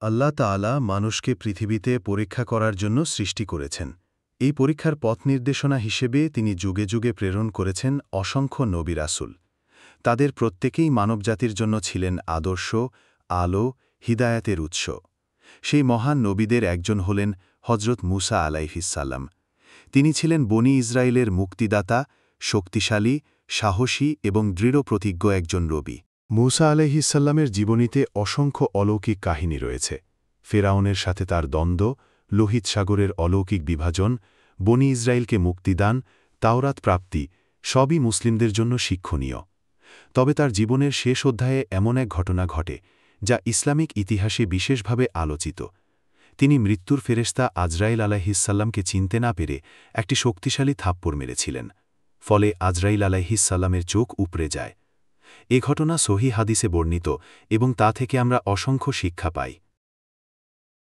আল্লাহ তাআলা মানুষকে পৃথিবীতে পরীক্ষা করার জন্য সৃষ্টি করেছেন। এই পরীক্ষার পথ নির্দেশনা হিসেবে তিনি যুগে যুগে প্রেরণ করেছেন অসংখ্য নবী রাসূল। তাদের প্রত্যেকেই মানবজাতির জন্য ছিলেন আদর্শ, আলো, হিদায়াতের উৎস। সেই মহান নবীদের একজন হলেন হজরত মুসা আলাইহিসসালাম। তিনি ছিলেন বনি ইসরায়েলের মুক্তিদাতা, শক্তিশালী, সাহসী এবং দৃঢ় প্রতিজ্ঞ একজন নবী। মুসা আলাইহিসসালামের জীবনীতে অসংখ্য অলৌকিক কাহিনী রয়েছে। ফেরাউনের সাথে তার দ্বন্দ্ব, লোহিত সাগরের অলৌকিক বিভাজন, বনি ইসরায়েলকে মুক্তিদান, তাওরাত প্রাপ্তি সবই মুসলিমদের জন্য শিক্ষণীয়। তবে তার জীবনের শেষ অধ্যায়ে এমন এক ঘটনা ঘটে যা ইসলামিক ইতিহাসে বিশেষভাবে আলোচিত। তিনি মৃত্যুর ফেরেশতা আজরাইল আলাইহিসসালামকে চিনতে না পেরে একটি শক্তিশালী থাপ্পড় মেরেছিলেন। ফলে আজরাইল আলাইহিসসালামের চোখ উপড়ে যায়। এ ঘটনা সহিহ হাদিসে বর্ণিত এবং তা থেকে আমরা অসংখ্য শিক্ষা পাই।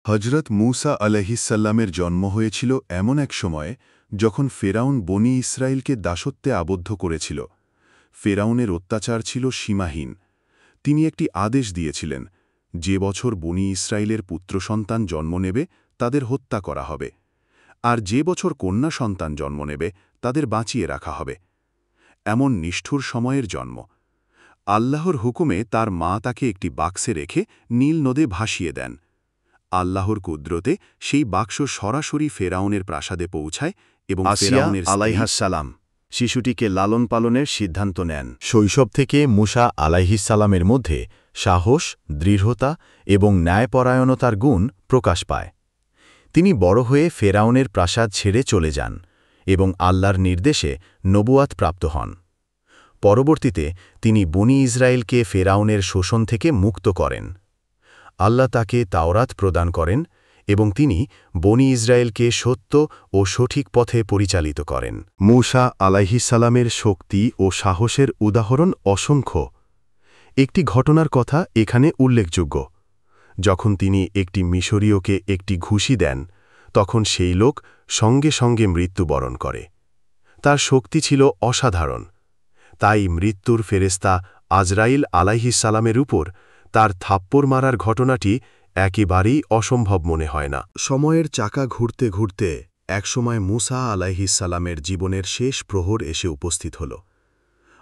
হজরত মুসা আলাইহিসসালামের জন্ম হয়েছিল এমন এক সময়ে যখন ফেরাউন বনি ইসরায়েলকে দাসত্বে আবদ্ধ করেছিল। ফেরাউনের অত্যাচার ছিল সীমাহীন। তিনি একটি আদেশ দিয়েছিলেন, যে বছর বনি ইসরায়েলের পুত্র সন্তান জন্ম নেবে তাদের হত্যা করা হবে, আর যে বছর কন্যা সন্তান জন্ম নেবে তাদের বাঁচিয়ে রাখা হবে। এমন নিষ্ঠুর সময়ের জন্ম। আল্লাহর হুকুমে তার মা তাকে একটি বাক্সে রেখে নীল নদে ভাসিয়ে দেন। আল্লাহর কুদরতে সেই বাক্স সরাসরি ফেরাউনের প্রাসাদে পৌঁছায় এবং আসিয়া আলাইহিসসালাম শিশুটিকে লালন পালনের সিদ্ধান্ত নেন। শৈশব থেকে মুসা আলাইহিসসালামের মধ্যে সাহস, দৃঢ়তা এবং ন্যায়পরায়ণতার গুণ প্রকাশ পায়। তিনি বড় হয়ে ফেরাউনের প্রাসাদ ছেড়ে চলে যান এবং আল্লাহর নির্দেশে নবুয়াত প্রাপ্ত হন। পরবর্তীতে তিনি বনি ইসরায়েলকে ফেরাউনের শোষণ থেকে মুক্ত করেন। আল্লাহ তাকে তাওরাত প্রদান করেন এবং তিনি বনি ইসরায়েলকে সত্য ও সঠিক পথে পরিচালিত করেন। মুসা আলাইহিসসালামের শক্তি ও সাহসের উদাহরণ অসংখ্য। একটি ঘটনার কথা এখানে উল্লেখযোগ্য। যখন তিনি একটি মিশরীয়কে একটি ঘুষি দেন, তখন সেই লোক সঙ্গে সঙ্গে মৃত্যুবরণ করে। তার শক্তি ছিল অসাধারণ। তাই মৃত্যুর ফেরেশতা আজরাইল আলাইহিসসালামের উপর তার থাপ্পড় মারার ঘটনাটি একেবারেই অসম্ভব মনে হয় না। সময়ের চাকা ঘুরতে ঘুরতে একসময় মুসা আলাইহিসসালামের জীবনের শেষ প্রহর এসে উপস্থিত হল।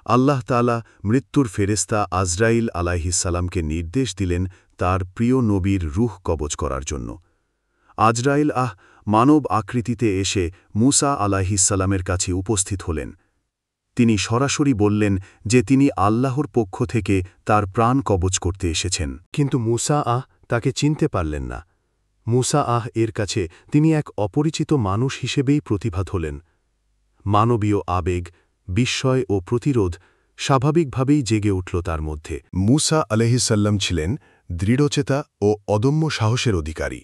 আল্লাহ তাআলা মৃত্যুর ফেরেশতা আজরাইল আলাইহিসসালামকে নির্দেশ দিলেন তার প্রিয় নবীর রূহ কবজ করার জন্য। আজরাইল মানব আকৃতিতে এসে মুসা আলাইহিসসালামের কাছে উপস্থিত হলেন। তিনি সরাসরি বললেন যে তিনি আল্লাহর পক্ষ থেকে তার প্রাণ কবজ করতে এসেছেন। কিন্তু মুসা তাকে চিনতে পারলেন না। মুসা এর কাছে তিনি এক অপরিচিত মানুষ হিসেবেই প্রতিভাত হলেন। মানবীয় আবেগ, বিস্ময় ও প্রতিরোধ স্বাভাবিকভাবেই জেগে উঠল তার মধ্যে। মুসা আলাইহিসসালাম ছিলেন দৃঢ়চেতা ও অদম্য সাহসের অধিকারী।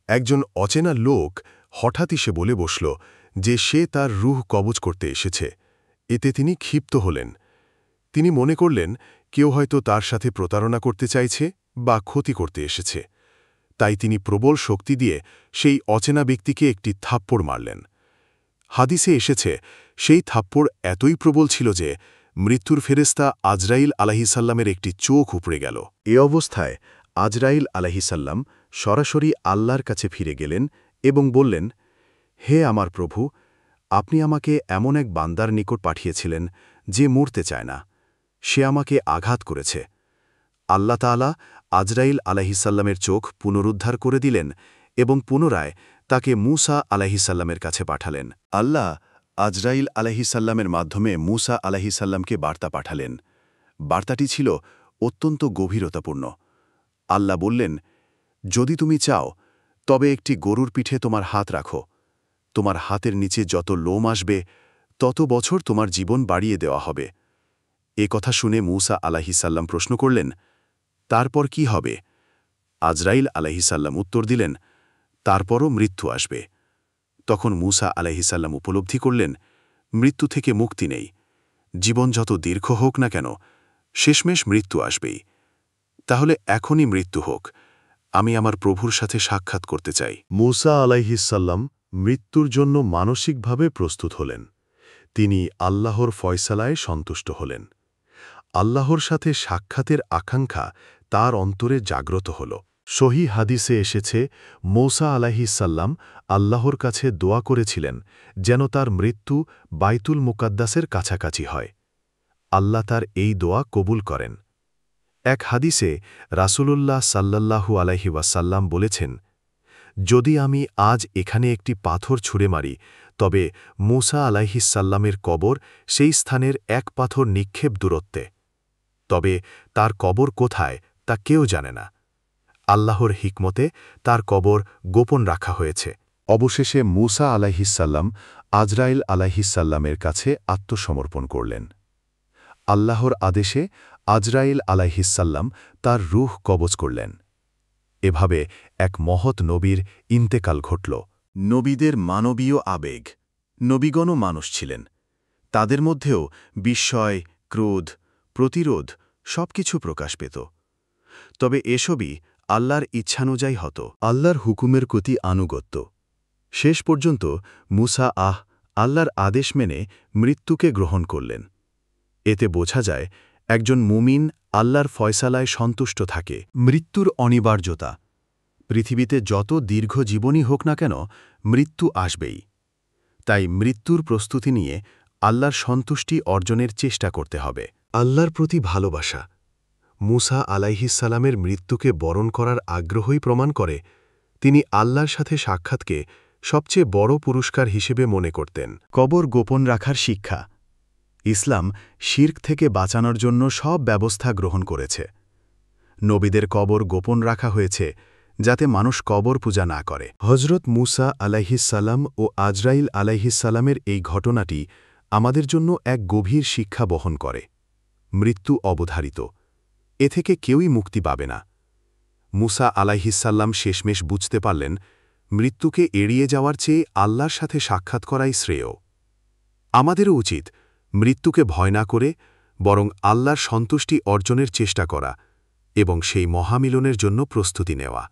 একজন অচেনা লোক হঠাৎ এসে বলে বসল যে সে তার রূহ কবজ করতে এসেছে। এতে তিনি ক্ষিপ্ত হলেন। তিনি মনে করলেন কেউ হয়তো তার সাথে প্রতারণা করতে চাইছে বা ক্ষতি করতে এসেছে। তাই তিনি প্রবল শক্তি দিয়ে সেই অচেনা ব্যক্তিকে একটি থাপ্পড় মারলেন। হাদিসে এসেছে সেই থাপ্পড় এতই প্রবল ছিল যে মৃত্যুর ফেরেশতা আজরাইল আলাইহিসসালামের একটি চোখ উপড়ে গেল। এ অবস্থায় আজরাইল আলাইহিসসালাম সরাসরি আল্লাহর কাছে ফিরে গেলেন এবং বললেন, হে আমার প্রভু, আপনি আমাকে এমন এক বান্দার নিকট পাঠিয়েছিলেন যে মরতে চায় না। সে আমাকে আঘাত করেছে। আল্লাহ তাআলা আজরাইল আলাইহিসসালামের চোখ পুনরুদ্ধার করে দিলেন এবং পুনরায় তাকে মুসা আলাইহিসসালামের কাছে পাঠালেন। আল্লাহ আজরাইল আলাইহিসসালামের মাধ্যমে মুসা আলাইহিসসালামকে বার্তা পাঠালেন। বার্তাটি ছিল অত্যন্ত গভীরতাপূর্ণ। আল্লাহ বললেন, যদি তুমি চাও তবে একটি গরুর পিঠে তোমার হাত রাখো। তোমার হাতের নিচে যত লোম আসবে তত বছর তোমার জীবন বাড়িয়ে দেওয়া হবে। এ কথা শুনে মুসা আলাইহিসসালাম প্রশ্ন করলেন, তারপর কি হবে? আজরাইল আলাইহিসসালাম উত্তর দিলেন, তারপরও মৃত্যু আসবে। তখন মুসা আলাইহিসসালাম উপলব্ধি করলেন, মৃত্যু থেকে মুক্তি নেই। জীবন যত দীর্ঘ হোক না কেন, শেষমেশ মৃত্যু আসবেই। তাহলে এখনই মৃত্যু হোক, আমি আমার প্রভুর সাথে সাক্ষাৎ করতে চাই। মুসা আলাইহিসসালাম মৃত্যুর জন্য মানসিকভাবে প্রস্তুত হলেন। তিনি আল্লাহর ফয়সালায় সন্তুষ্ট হলেন। আল্লাহর সাথে সাক্ষাতের আকাঙ্ক্ষা তার অন্তরে জাগ্রত হল। সহি হাদিসে এসেছে মৌসা আলাইহিসাল্লাম আল্লাহর কাছে দোয়া করেছিলেন যেন তার মৃত্যু বাইতুল মুকাদ্দাসের কাছাকাছি হয়। আল্লাহ তার এই দোয়া কবুল করেন। এক হাদিসে রাসূলুল্লাহ সাল্লাল্লাহু আলাইহি ওয়াসাল্লাম বলেছেন, যদি আমি আজ এখানে একটি পাথর ছুঁড়ে মারি তবে মূসা আলাইহিসাল্লামের কবর সেই স্থানের এক পাথর নিক্ষেপ দূরত্বে। তবে তার কবর কোথায় তা কেউ জানে না। আল্লাহর হিকমতে তার কবর গোপন রাখা হয়েছে। অবশেষে মূসা আলাইহিসাল্লাম আজরাইল আলাইহিসাল্লামের কাছে আত্মসমর্পণ করলেন। আল্লাহর আদেশে আজরাইল আলাইহিসাল্লাম তার রূহ কবজ করলেন। এভাবে এক মহৎ নবীর ইন্তেকাল ঘটল। নবীদের মানবীয় আবেগ। নবীগণও মানুষ ছিলেন। তাদের মধ্যেও বিস্ময়, ক্রোধ, প্রতিরোধ সবকিছু প্রকাশ পেত। তবে এসবই আল্লাহর ইচ্ছানুযায়ী হতো। আল্লাহর হুকুমের প্রতি আনুগত্য। শেষ পর্যন্ত মূসা আল্লাহর আদেশ মেনে মৃত্যুকে গ্রহণ করলেন। এতে বোঝা যায় একজন মুমিন আল্লাহর ফয়সালায় সন্তুষ্ট থাকে। মৃত্যুর অনিবার্যতা। পৃথিবীতে যত দীর্ঘ জীবনই হোক না কেন মৃত্যু আসবেই। তাই মৃত্যুর প্রস্তুতি নিয়ে আল্লাহর সন্তুষ্টি অর্জনের চেষ্টা করতে হবে। আল্লাহর প্রতি ভালোবাসা। মূসা আলাইহিসসালামের মৃত্যুকে বরণ করার আগ্রহই প্রমাণ করে তিনি আল্লাহর সাথে সাক্ষাৎকে সবচেয়ে বড় পুরস্কার হিসেবে মনে করতেন। কবর গোপন রাখার শিক্ষা। ইসলাম শিরক থেকে বাঁচানোর জন্য সব ব্যবস্থা গ্রহণ করেছে। নবীদের কবর গোপন রাখা হয়েছে যাতে মানুষ কবর পূজা না করে। হজরত মূসা আলাইহিসসালাম ও আজরাইল আলাইহিসসালামের এই ঘটনাটি আমাদের জন্য এক গভীর শিক্ষা বহন করে। মৃত্যু অবধারিত। এ থেকে কেউই মুক্তি পাবে না। মূসা আলাইহিসসাল্লাম শেষমেশ বুঝতে পারলেন মৃত্যুকে এড়িয়ে যাওয়ার চেয়ে আল্লাহর সাথে সাক্ষাৎ করাই শ্রেয়। আমাদেরও উচিত মৃত্যুকে ভয় না করে বরং আল্লাহর সন্তুষ্টি অর্জনের চেষ্টা করা এবং সেই মহামিলনের জন্য প্রস্তুতি নেওয়া।